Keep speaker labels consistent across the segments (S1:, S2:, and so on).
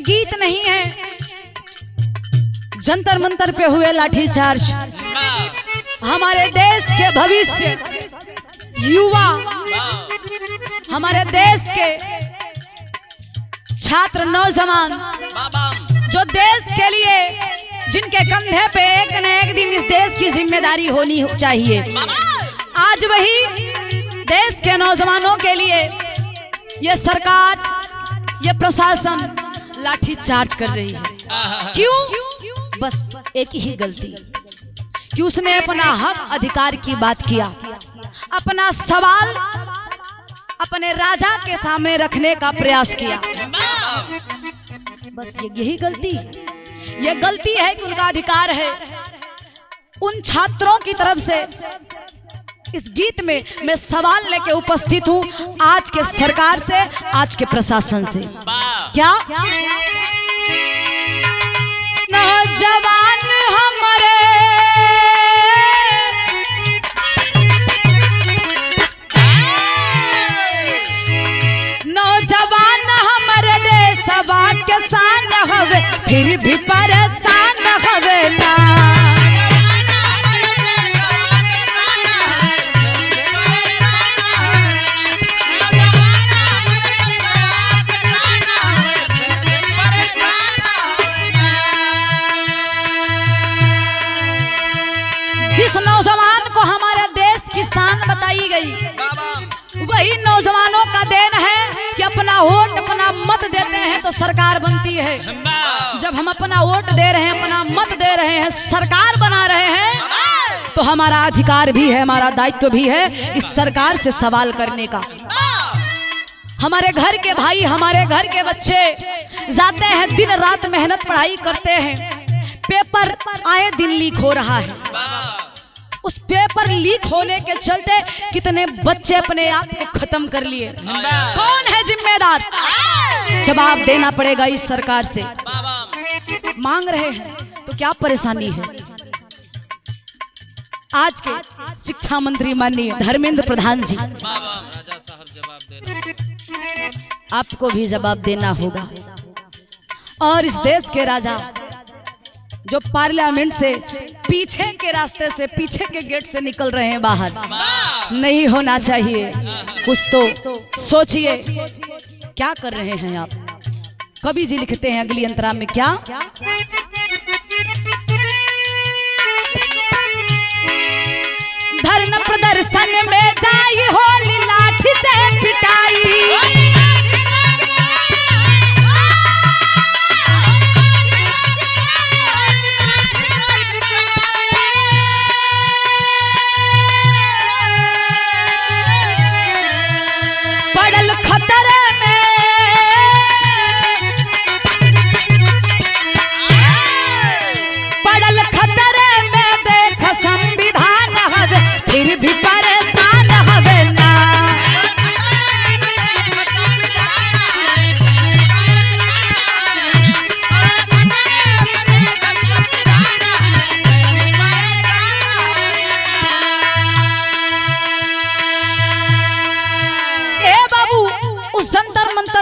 S1: गीत नहीं है, जंतर मंतर पे हुए लाठीचार्ज। हमारे देश के भविष्य युवा, हमारे देश के छात्र नौजवान जो देश के लिए, जिनके कंधे पे एक न एक दिन इस देश की जिम्मेदारी होनी चाहिए, आज वही देश के नौजवानों के लिए ये सरकार, ये प्रशासन लाठीचार्ज कर रही है। क्यों? बस एक ही गलती कि उसने अपना हक अधिकार की बात किया, अपना सवाल अपने राजा के सामने रखने का प्रयास किया। बस यही गलती है। ये गलती है कि उनका अधिकार है। उन छात्रों की तरफ से इस गीत में मैं सवाल लेके उपस्थित हूं आज के सरकार से, आज के प्रशासन से। क्या नौजवान हमारे देशवा के शान हवे, फिर भी परेशान हवे ना। जिस नौजवान को हमारे देश की शान बताई गई, वही नौजवानों का देन है कि अपना वोट, अपना मत देते हैं तो सरकार बनती है। जब हम अपना वोट दे रहे हैं, अपना मत दे रहे हैं, सरकार बना रहे हैं, तो हमारा अधिकार भी है, हमारा दायित्व भी है इस सरकार से सवाल करने का। हमारे घर के भाई, हमारे घर के बच्चे जाते हैं, दिन रात मेहनत पढ़ाई करते हैं, पेपर आए दिन लीक हो रहा है। उस पेपर लीक होने के चलते कितने बच्चे अपने आप को खत्म कर लिए। कौन है जिम्मेदार? जवाब देना पड़ेगा इस सरकार से। मांग रहे हैं तो क्या परेशानी है? आज के शिक्षा मंत्री माननीय धर्मेंद्र प्रधान जी, आपको भी जवाब देना होगा। और इस देश के राजा जो पार्लियामेंट से पीछे के रास्ते से, पीछे के गेट से निकल रहे हैं बाहर, नहीं होना चाहिए। कुछ तो सोचिए, क्या कर रहे हैं आप? कवि जी लिखते हैं अगली अंतरा में, क्या धर्म प्रदर्शन में जाई होली लाठी से पिटाई।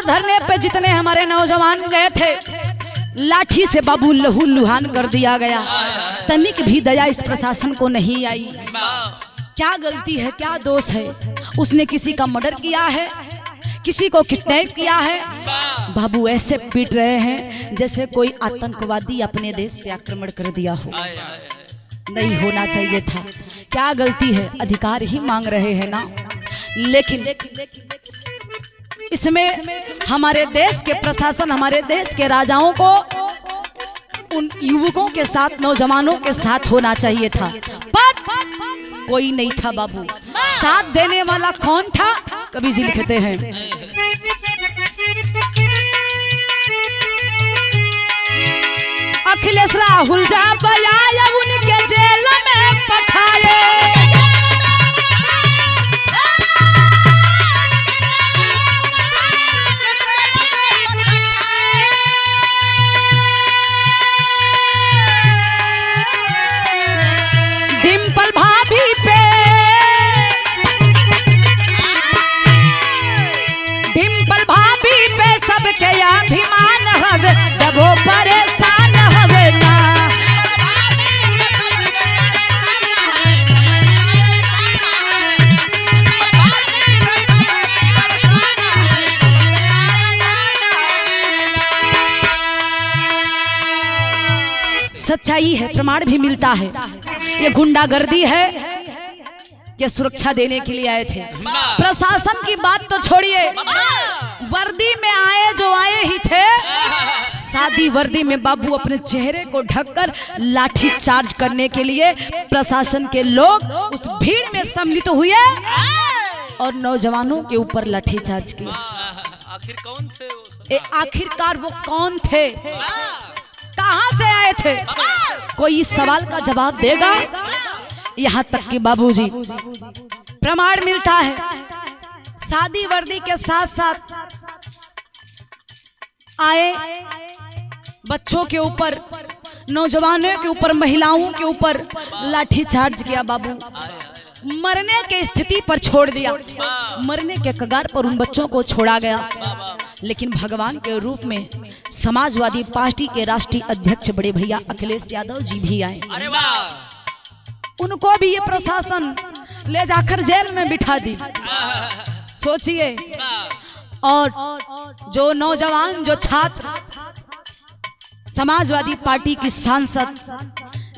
S1: धरने पे जितने हमारे नौजवान गए थे, लाठी से बाबू लहू लुहान कर दिया गया। तनिक भी दया इस प्रशासन को नहीं आई। क्या गलती है, क्या दोष है? उसने किसी का मर्डर किया है, किसी को किडनैप किया है। बाबू ऐसे पीट रहे हैं जैसे कोई आतंकवादी अपने देश पे आक्रमण कर दिया हो। नहीं होना चाहिए था। क्या गलती है? अधिकार ही मांग रहे हैं ना। लेकिन इसमें हमारे देश के प्रशासन, हमारे देश के राजाओं को उन युवकों के साथ, नौजवानों के साथ होना चाहिए था, पर कोई नहीं था बाबू। साथ देने वाला कौन था? कवि जी लिखते हैं, अखिलेश राहुल जा बलाया उनके जेल में पठाए। सच्चाई है, प्रमाण भी मिलता है। ये गुंडागर्दी है, ये सुरक्षा देने के लिए आए थे। प्रशासन की बात तो छोड़िए, वर्दी में आए जो आए ही थे, सादी वर्दी में बाबू अपने चेहरे को ढककर लाठी चार्ज करने के लिए प्रशासन के लोग उस भीड़ में सम्मिलित हुए और नौजवानों के ऊपर लाठी चार्ज किया।
S2: आखिर कौन थे वो?
S1: आखिरकार वो कौन थे, कहां से आए थे? कोई इस सवाल का जवाब देगा? यहाँ तक कि बाबूजी प्रमाण मिलता है, सादी वर्दी के साथ साथ आए बच्चों के ऊपर, नौजवानों के ऊपर, महिलाओं के ऊपर लाठी चार्ज किया। बाबू मरने के स्थिति पर छोड़ दिया, मरने के कगार पर उन बच्चों को छोड़ा गया। लेकिन भगवान के रूप में समाजवादी पार्टी के राष्ट्रीय अध्यक्ष बड़े भैया अखिलेश यादव जी भी आए।
S2: अरे वाह!
S1: उनको भी ये प्रशासन ले जाकर जेल में बिठा दी। सोचिए, और जो नौजवान, जो छात्र, समाजवादी पार्टी की सांसद,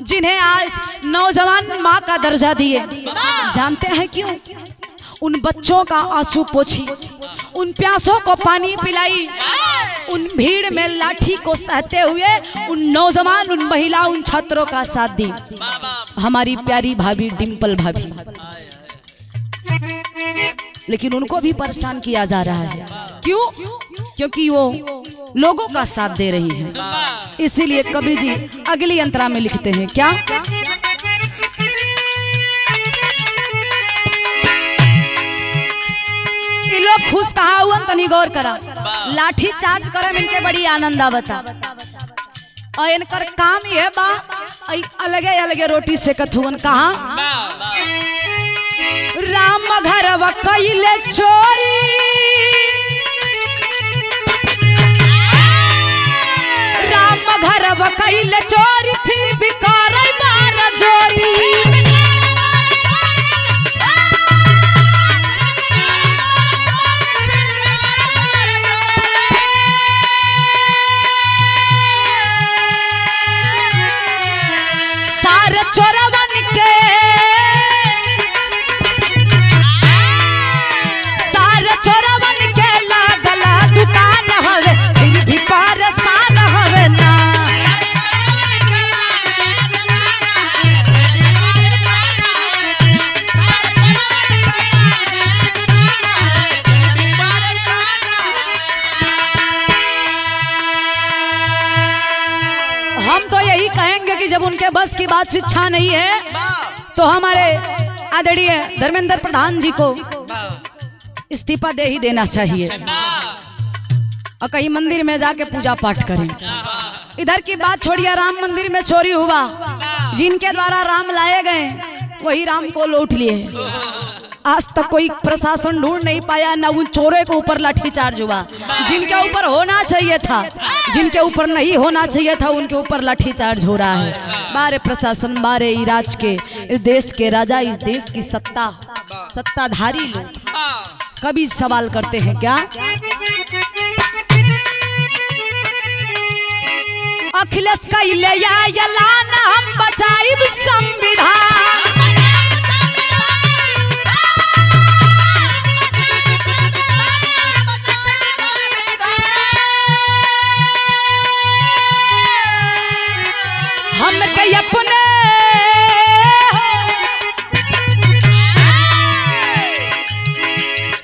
S1: जिन्हें आज नौजवान माँ का दर्जा दिए, जानते हैं क्यों? उन बच्चों का आंसू पोंछी, उन प्यासों को पानी पिलाई, उन भीड़ में लाठी को सहते हुए उन नौजवान, उन महिला, उन छात्रों का साथ दी। हमारी प्यारी भाभी डिम्पल भाभी, लेकिन उनको भी परेशान किया जा रहा है। क्यों? क्योंकि वो लोगों का साथ दे रही है। इसीलिए कवि जी अगली अंतरा में लिखते हैं क्या? ये लोग खुश कहा हुआ तनी गौर करा, लाठी चार्ज करे इनके बड़ी आनंद आवता और इनकर काम ये बा अलगे अलगे रोटी से कथुअन। कहा राम घर कैले चोरी, राम घर कैले चोरी, फिर भी करे मार जोरी। सारे चोरवन के, सारे चोरवन के लागला दुकान हवे, फिर भी परेशान हवे ना। हम तो यही कहेंगे कि जब उनके बस की बात शिक्षा नहीं है तो हमारे आदरणीय धर्मेंद्र प्रधान जी को इस्तीफा दे ही देना चाहिए और कहीं मंदिर में जाके पूजा पाठ करें। इधर की बात छोड़िए, राम मंदिर में चोरी हुआ, जिनके द्वारा राम लाए गए वही राम को लौट लिए। आज तक कोई प्रशासन ढूंढ नहीं पाया, ना उन चोरों के ऊपर लाठीचार्ज हुआ। जिनके ऊपर होना चाहिए था, जिनके ऊपर नहीं होना चाहिए था, उनके ऊपर लाठीचार्ज हो रहा है। बारे प्रशासन, बारे इराज के, इस देश के राजा, इस देश की सत्ताधारी लोग कभी सवाल करते हैं क्या? अखिलेश कैले ऐलान, हम बचाइब संविधान।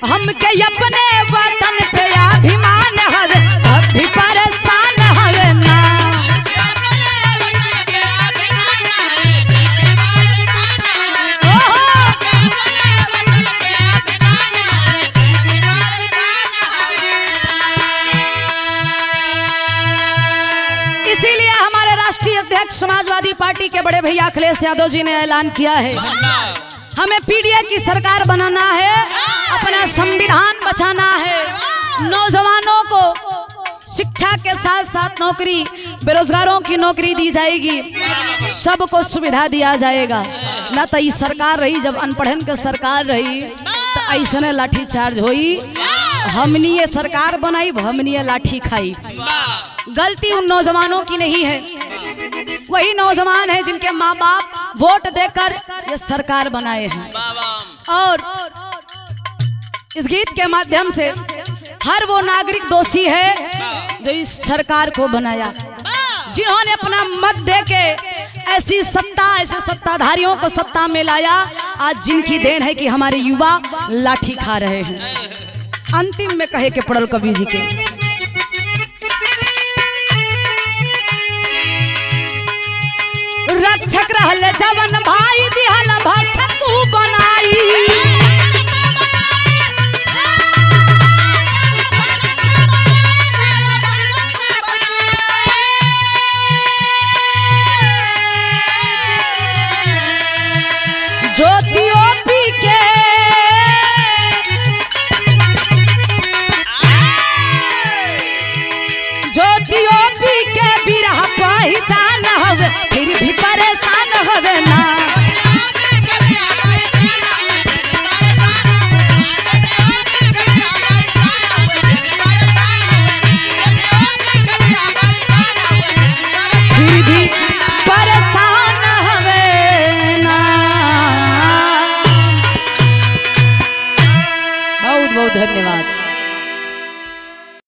S1: हम के अपने वतन पे अभिमान हवे, अब भी परेशान हवे ना। इसीलिए हमारे राष्ट्रीय अध्यक्ष समाजवादी पार्टी के बड़े भैया अखिलेश यादव जी ने ऐलान किया है, हमें पीडीए की सरकार बनाना है, अपना संविधान बचाना है, नौजवानों को शिक्षा के साथ साथ नौकरी, बेरोजगारों की नौकरी दी जाएगी, सबको सुविधा दिया जाएगा। न तो ये सरकार रही, जब अनपढ़न के सरकार रही तो ऐसे लाठीचार्ज हुई। हमनी ये सरकार बनाई, हमनी ये लाठी खाई। गलती उन नौजवानों की नहीं है, वही नौजवान है जिनके माँ बाप वोट देकर ये सरकार बनाए हैं। और इस गीत के माध्यम से हर वो नागरिक दोषी है जो इस सरकार को बनाया, जिन्होंने अपना मत देके ऐसी सत्ता, ऐसे सत्ताधारियों को सत्ता में लाया। आज जिनकी देन है कि हमारे युवा लाठी खा रहे हैं। अंतिम में कहे के पड़ल कवि जी के, रक्षक रहले जवन भाई दिहल भक्षक तू बनाई। ज्योतियों पी के बिरह पहचान हवे, फिर भी परेशान हवे ना। फिर भी परेशान हवे ना। बहुत बहुत धन्यवाद।